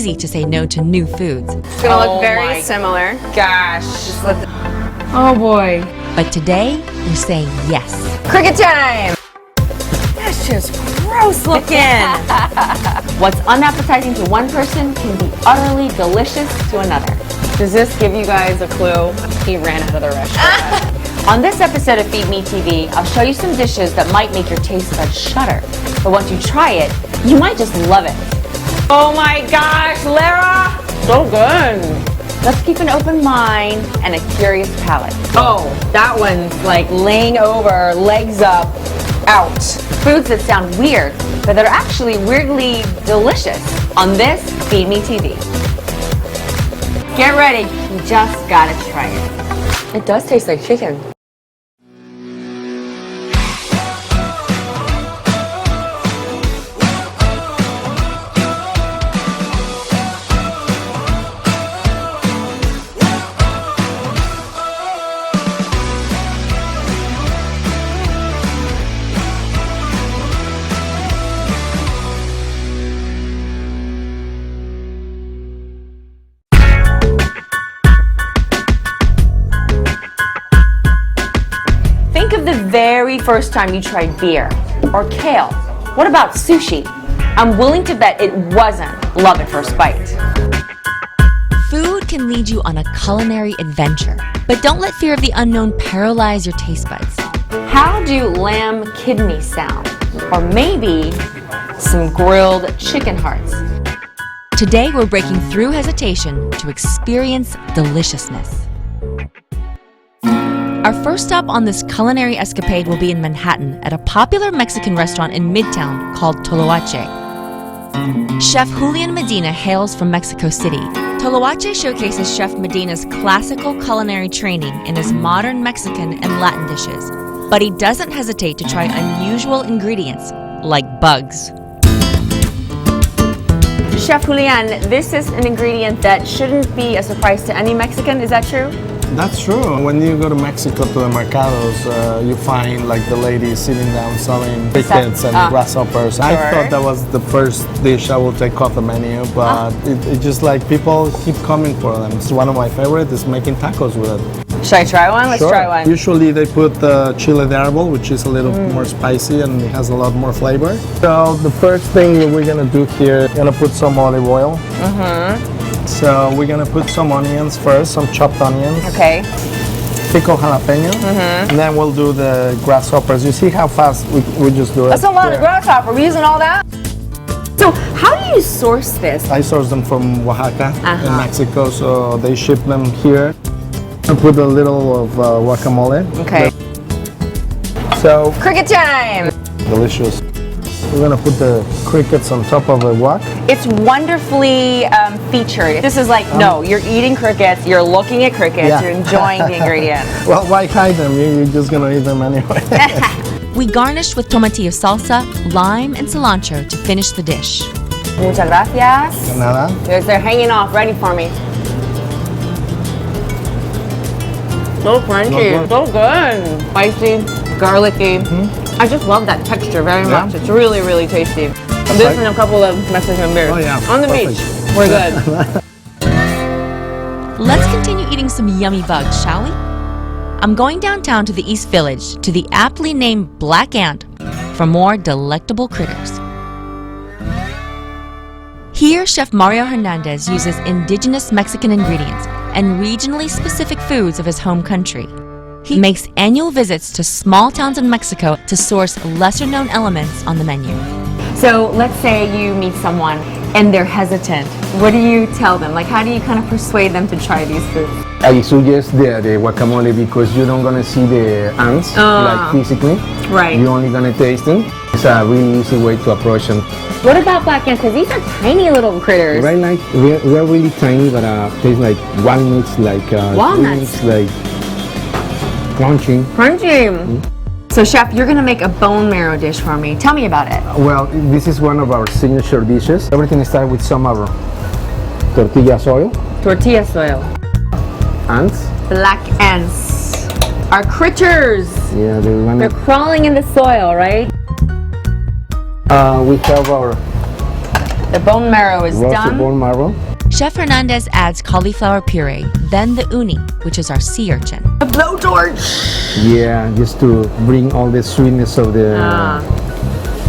easy to say no to new foods. It's gonna look very similar. Gosh. Just let the... Oh boy. But today, we're saying yes. Cricket time! That's just gross looking. What's unappetizing to one person can be utterly delicious to another. Does this give you guys a clue? He ran out of the restaurant. On this episode of Feed Me TV, I'll show you some dishes that might make your taste buds shudder. But once you try it, you might just love it. Oh my gosh, Lara! So good. Let's keep an open mind and a curious palate. Oh, that one's like laying over, legs up, out. Foods that sound weird, but that are actually weirdly delicious on this Feed Me TV. Get ready, you just gotta try it. It does taste like chicken. Think of the very first time you tried beer or kale. What about sushi? I'm willing to bet it wasn't love at first bite. Food can lead you on a culinary adventure, but don't let fear of the unknown paralyze your taste buds. How do lamb kidneys sound? Or maybe some grilled chicken hearts. Today, we're breaking through hesitation to experience deliciousness. Our first stop on this culinary escapade will be in Manhattan at a popular Mexican restaurant in Midtown called Toloache. Chef Julian Medina hails from Mexico City. Toloache showcases Chef Medina's classical culinary training in his modern Mexican and Latin dishes, but he doesn't hesitate to try unusual ingredients like bugs. Chef Julian, this is an ingredient that shouldn't be a surprise to any Mexican, is that true? That's true. When you go to Mexico to the mercados, you find like the ladies sitting down selling crickets and grasshoppers. I thought that was the first dish I would take off the menu, but it just like people keep coming for them. It's one of my favorites is making tacos with it. Should I try one? Let's try one. Usually they put chile de árbol, which is a little more spicy and it has a lot more flavor. So the first thing that we're gonna do here, we're gonna put some olive oil. So we're gonna put some onions first, some chopped onions. Okay. Pickled jalapeno. And then we'll do the grasshoppers. You see how fast we just do it? That's a lot of grasshopper. We're using all that? So how do you source this? I source them from Oaxaca in Mexico, so they ship them here. I put a little of guacamole. Okay. So Cricket time! delicious. We're gonna put the crickets on top of the wok. It's wonderfully featured. This is like, no, you're eating crickets, you're looking at crickets, you're enjoying the ingredients. Well, why hide them? You're just gonna eat them anyway. We garnished with tomatillo salsa, lime, and cilantro to finish the dish. Muchas gracias. De nada. They're hanging off, ready for me. So crunchy, so good. Spicy, garlicky. I just love that texture very much. It's really, really tasty. This and a couple of Mexican beers. Oh yeah. On the beach. We're good. Let's continue eating some yummy bugs, shall we? I'm going downtown to the East Village to the aptly named Black Ant for more delectable critters. Here, Chef Mario Hernandez uses indigenous Mexican ingredients and regionally specific foods of his home country. He makes annual visits to small towns in Mexico to source lesser-known elements on the menu. So let's say you meet someone and they're hesitant. What do you tell them? Like, how do you kind of persuade them to try these foods? I suggest the guacamole because you're not gonna see the ants like physically. Right. You're only gonna taste them. It's a really easy way to approach them. What about black ants? Because these are tiny little critters. Right, like we're really tiny, but taste like walnuts, like walnuts, like crunchy. Crunchy. So, Chef, you're gonna make a bone marrow dish for me. Tell me about it. Well, this is one of our signature dishes. Everything starts with some of our tortilla soil. Tortilla soil. Ants. Black ants. Our critters. Yeah, they're crawling in the soil, right? We have our The bone marrow is roasted done. bone marrow. Chef Hernandez adds cauliflower puree, then the uni, which is our sea urchin. The blowtorch. Yeah, just to bring all the sweetness of the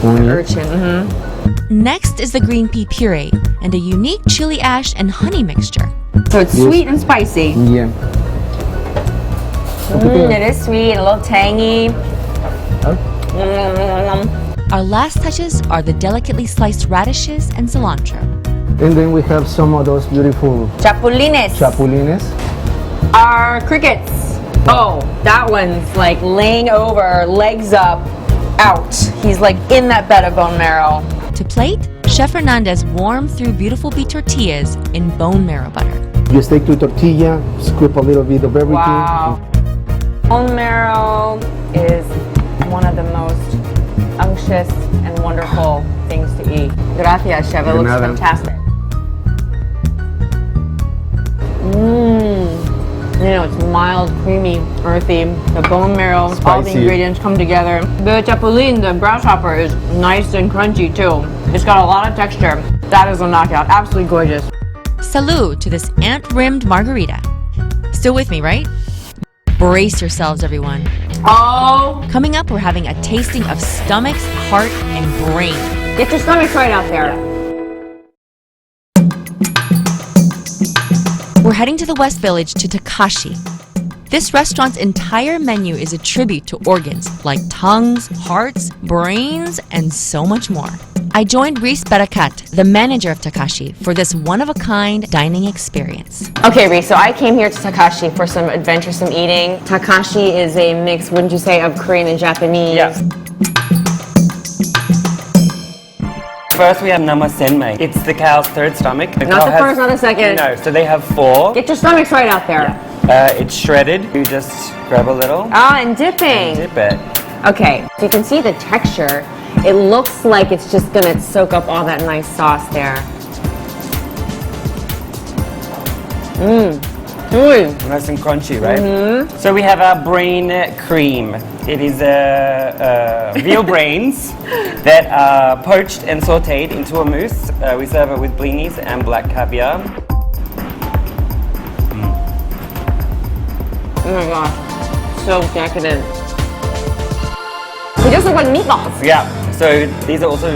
uni. Urchin. Next is the green pea puree and a unique chili ash and honey mixture. So it's sweet and spicy. Yeah. It is sweet, a little tangy. Our last touches are the delicately sliced radishes and cilantro. And then we have some of those beautiful Chapulines. chapulines. Are crickets. Oh, that one's like laying over, legs up, out. He's like in that bed of bone marrow. To plate, Chef Hernandez warmed through beautiful beef tortillas in bone marrow butter. Just take two tortilla, scoop a little bit of everything. Wow. Bone marrow is one of the most unctuous and wonderful things to eat. Gracias, Chef. It looks nada. fantastic. You know, it's mild, creamy, earthy. The bone marrow, all the Spicy. ingredients come together. The chapulín, the grasshopper, is nice and crunchy too. It's got a lot of texture. That is a knockout. Absolutely gorgeous. Salud to this ant-rimmed margarita. Still with me, right? Brace yourselves, everyone. Oh, Coming up, we're having a tasting of stomachs, heart, and brain. get your stomach right out there. We're heading to the West Village to Takashi. This restaurant's entire menu is a tribute to organs like tongues, hearts, brains, and so much more. I joined Reese Barakat, the manager of Takashi, for this one-of-a-kind dining experience. Okay, Reese, so I came here to Takashi for some adventuresome eating. Takashi is a mix, wouldn't you say, of Korean and Japanese? Yeah. First we have nama senmei. It's the cow's third stomach. Not the first, not the second. No, so they have 4. Get your stomachs right out there. It's shredded. You just grab a little. Ah, and dipping. Dip it. Okay, so you can see the texture. It looks like it's just gonna soak up all that nice sauce there. Nice and crunchy, right? So we have our brain cream. It is veal brains that are poached and sauteed into a mousse. We serve it with blinis and black caviar. Oh my gosh, so decadent. It just looks like meatballs. Yeah. So these are also,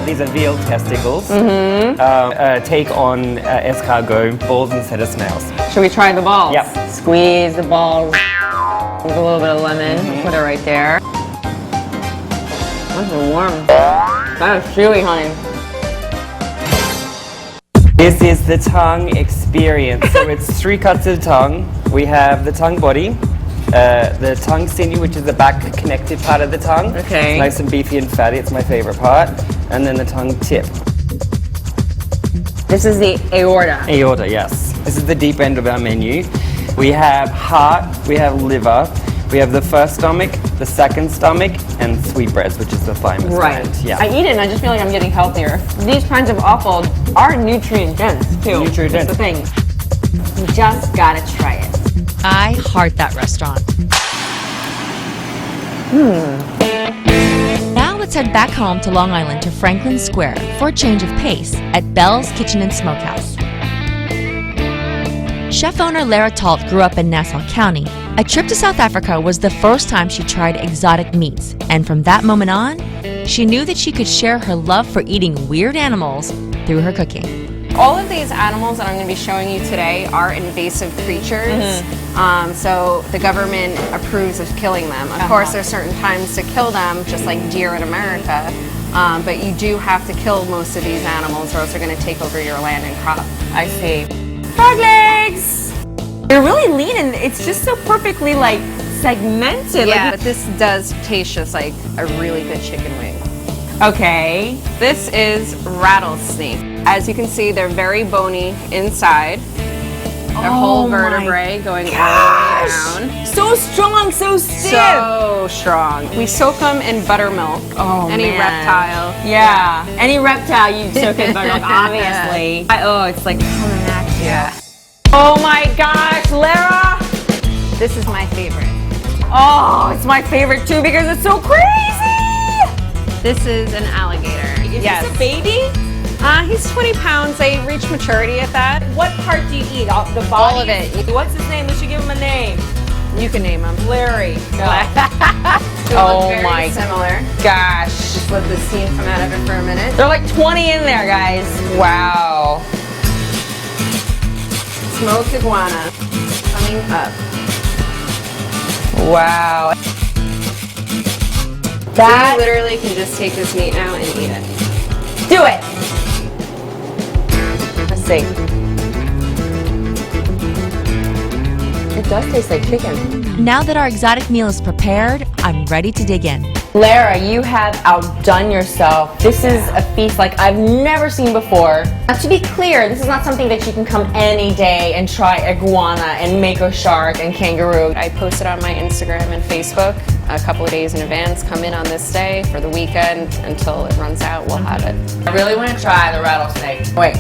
these are veal testicles. Take on escargot, balls instead of snails. Should we try the balls? Yep. Squeeze the balls with a little bit of lemon. Put it right there. That's warm. That is chewy, honey. This is the tongue experience. So it's 3 cuts of tongue. We have the tongue body, the tongue sinew, which is the back connected part of the tongue. Okay. It's nice and beefy and fatty. It's my favorite part. And then the tongue tip. This is the aorta. Aorta, yes. This is the deep end of our menu. We have heart, we have liver, we have the first stomach, the second stomach, and sweetbreads, which is the thymus Right. gland. Yeah. I eat it and I just feel like I'm getting healthier. These kinds of offal are nutrient dense too. Nutrient That's the thing. You just gotta try it. I heart that restaurant. Now let's head back home to Long Island to Franklin Square for a change of pace at Bell's Kitchen and Smokehouse. Chef owner Lara Talt grew up in Nassau County. A trip to South Africa was the first time she tried exotic meats, and from that moment on, she knew that she could share her love for eating weird animals through her cooking. All of these animals that I'm going to be showing you today are invasive creatures, so the government approves of killing them. Of course, there's certain times to kill them, just like deer in America, but you do have to kill most of these animals or else they're going to take over your land and crop. I see. Frog legs! They're really lean and it's just so perfectly like segmented. Yeah, but this does taste just like a really good chicken wing. Okay. This is rattlesnake. As you can see, they're very bony inside. Their whole vertebrae going all the way down. So strong, so stiff. So strong. We soak them in buttermilk. Oh, Any man. reptile. Yeah. Any reptile you soak in buttermilk, obviously. It's like coming at you. Yeah. Oh my gosh, Lara! This is my favorite. Oh, it's my favorite too because it's so crazy! This is an alligator. Is yes. this a baby? He's 20 pounds. They reach maturity at that. What part do you eat? The body? All of it. What's his name? We should give him a name. You can name him. Larry. They Oh look very my similar. gosh. Just let the steam come out of it for a minute. There are like 20 in there, guys. Wow. Smoked iguana coming up. Wow. You That, literally can just take this meat now and eat it. do it. Let's see. It does taste like chicken. Now that our exotic meal is prepared, I'm ready to dig in. Lara, you have outdone yourself. This is a feast like I've never seen before. Now, to be clear, this is not something that you can come any day and try iguana and mako shark and kangaroo. I post it on my Instagram and Facebook a couple of days in advance. Come in on this day for the weekend until it runs out. We'll have it. I really want to try the rattlesnake. Wait.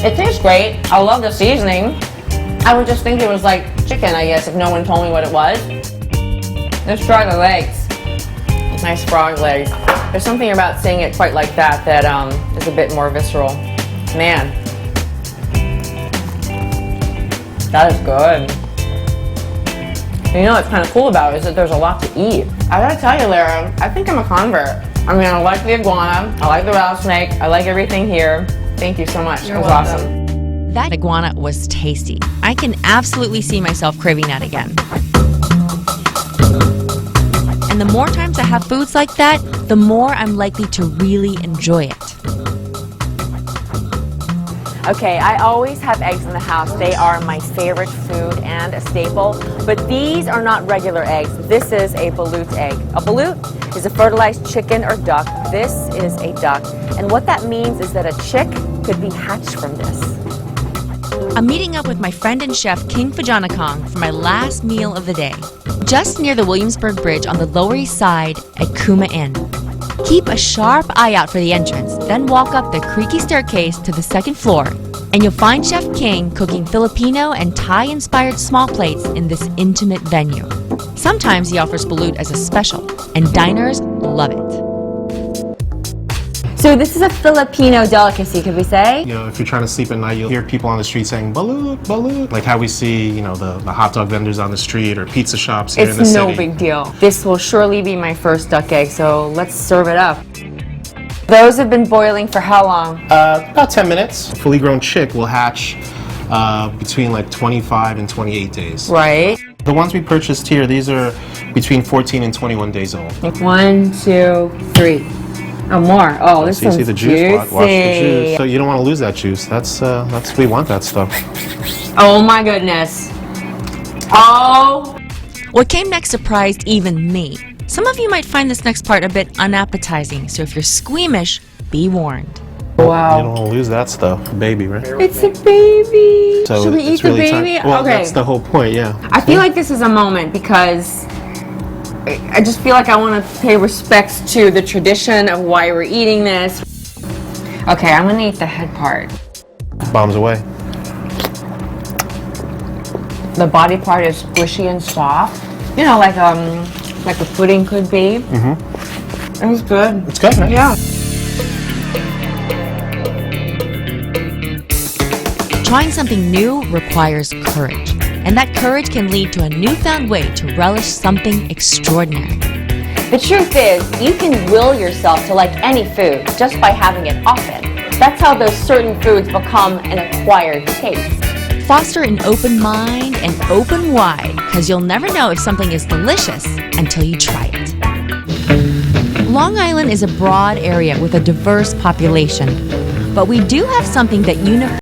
It tastes great. I love the seasoning. I would just think it was like chicken, I guess, if no one told me what it was. Let's try the legs. Nice frog legs. There's something about seeing it quite like that that is a bit more visceral. Man. That is good. You know what's kind of cool about it is that there's a lot to eat. I gotta tell you, Lara, I think I'm a convert. I mean, I like the iguana, I like the rattlesnake, I like everything here. Thank you so much. It was awesome. That iguana was tasty. I can absolutely see myself craving that again. And the more times I have foods like that, the more I'm likely to really enjoy it. Okay, I always have eggs in the house. They are my favorite food and a staple, but these are not regular eggs. This is a balut egg. A balut is a fertilized chicken or duck. This is a duck. And what that means is that a chick could be hatched from this. I'm meeting up with my friend and chef King Fajanakong for my last meal of the day. Just near the Williamsburg Bridge on the Lower East Side at Kuma Inn. Keep a sharp eye out for the entrance, then walk up the creaky staircase to the second floor, and you'll find Chef King cooking Filipino and Thai-inspired small plates in this intimate venue. Sometimes he offers balut as a special, and diners love it. So this is a Filipino delicacy, could we say? You know, if you're trying to sleep at night, you'll hear people on the street saying, balut, balut. Like how we see, you know, the hot dog vendors on the street or pizza shops here in the It's city. no big deal. This will surely be my first duck egg, so let's serve it up. Those have been boiling for how long? About 10 minutes. A fully grown chick will hatch between like 25 and 28 days. Right. The ones we purchased here, these are between 14 and 21 days old. 1, 2, 3. Oh, more. Oh, this So you one's see the juice? Watch the juicy. juice. So you don't want to lose that juice. That's we want that stuff. Oh my goodness. Oh. What came next surprised even me. Some of you might find this next part a bit unappetizing, so if you're squeamish, be warned. You Wow. don't want to lose that stuff. Baby, right? It's a baby. So Should we it's eat the really baby? Well, okay. that's the whole point, yeah. I feel like this is a moment because I just feel like I want to pay respects to the tradition of why we're eating this. Okay, I'm gonna eat the head part. Bombs away. The body part is squishy and soft. You know, like a pudding could be. Mm-hmm. It was good. It's good, right? Yeah. Trying something new requires courage, and that courage can lead to a newfound way to relish something extraordinary. The truth is, you can will yourself to like any food just by having it often. That's how those certain foods become an acquired taste. Foster an open mind and open wide, because you'll never know if something is delicious until you try it. Long Island is a broad area with a diverse population, but we do have something that unifies